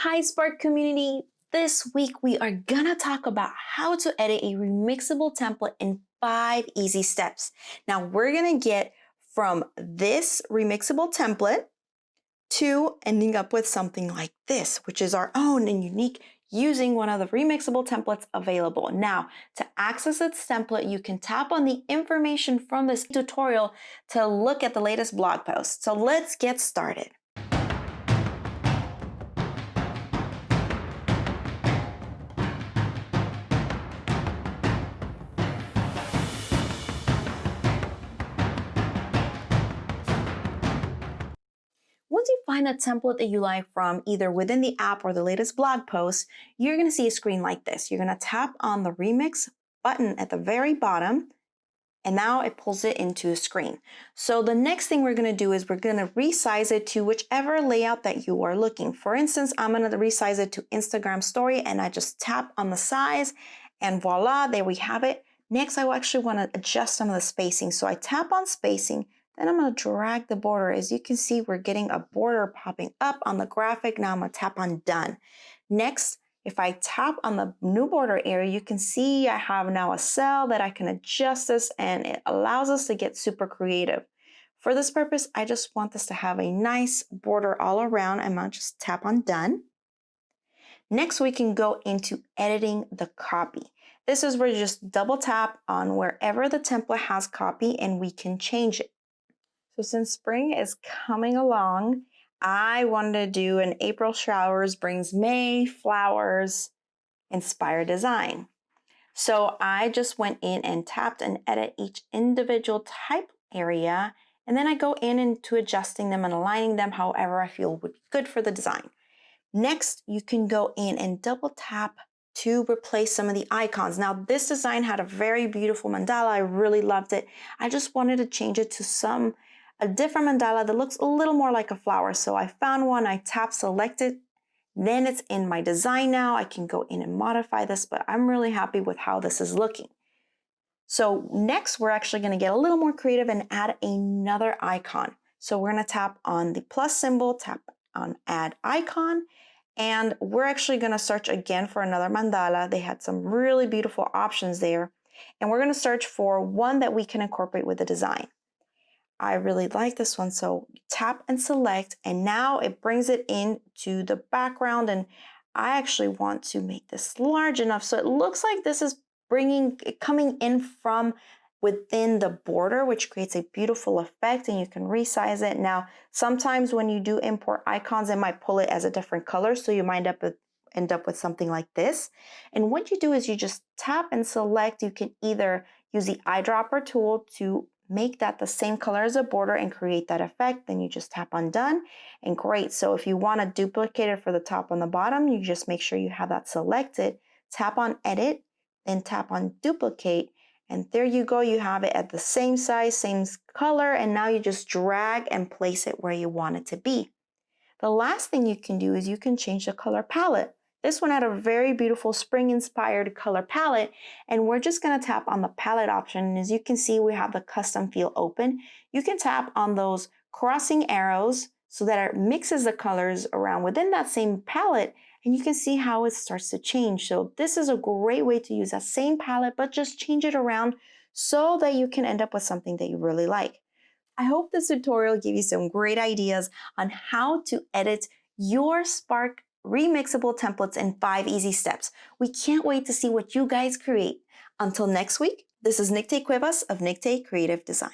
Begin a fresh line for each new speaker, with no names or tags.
Hi Spark community! This week we are gonna talk about how to edit a remixable template in 5 easy steps. Now we're gonna get from this remixable template to ending up with something like this, which is our own and unique using one of the remixable templates available. Now, to access this template, you can tap on the information from this tutorial to look at the latest blog post. So let's get started. Once you find a template that you like from either within the app or the latest blog post, you're going to see a screen like this. You're going to tap on the remix button at the very bottom, and now it pulls it into a screen. So the next thing we're going to do is we're going to resize it to whichever layout that you are looking. For instance, I'm going to resize it to Instagram story, and I just tap on the size, and voila, there we have it. Next, I actually want to adjust some of the spacing. So I tap on spacing. Then I'm going to drag the border. As you can see, we're getting a border popping up on the graphic. Now I'm going to tap on done. Next, if I tap on the new border area, you can see I have now a cell that I can adjust this, and it allows us to get super creative. For this purpose, I just want this to have a nice border all around. I'm going to just tap on done. Next, we can go into editing the copy. This is where you just double tap on wherever the template has copy and we can change it. So since spring is coming along, I wanted to do an April showers brings May flowers inspired design. So I just went in and tapped and edit each individual type area, and then I go in into adjusting them and aligning them however I feel would be good for the design. Next, you can go in and double tap to replace some of the icons. Now this design had a very beautiful mandala. I really loved it. I just wanted to change it to a different mandala that looks a little more like a flower. So I found one, I tap select it, then it's in my design now. I can go in and modify this, but I'm really happy with how this is looking. So next, we're actually going to get a little more creative and add another icon. So we're going to tap on the plus symbol, tap on add icon, and we're actually going to search again for another mandala. They had some really beautiful options there, and we're going to search for one that we can incorporate with the design. I really like this one, so tap and select, and now it brings it into the background, and I actually want to make this large enough so it looks like this is coming in from within the border, which creates a beautiful effect, and you can resize it. Now, sometimes when you do import icons, it might pull it as a different color, so you might end up with something like this. And what you do is you just tap and select. You can either use the eyedropper tool to make that the same color as a border and create that effect. Then you just tap on done, and great. So if you want to duplicate it for the top and the bottom, you just make sure you have that selected, tap on edit, then tap on duplicate, and there you go. You have it at the same size, same color, and now you just drag and place it where you want it to be. The last thing you can do is you can change the color palette. This one had a very beautiful spring-inspired color palette, and we're just going to tap on the palette option. And as you can see, we have the custom field open. You can tap on those crossing arrows so that it mixes the colors around within that same palette, and you can see how it starts to change. So this is a great way to use that same palette, but just change it around so that you can end up with something that you really like. I hope this tutorial gave you some great ideas on how to edit your Spark remixable templates in 5 easy steps. We can't wait to see what you guys create. Until next week, this is Nicte Cuevas of Nicte Creative Design.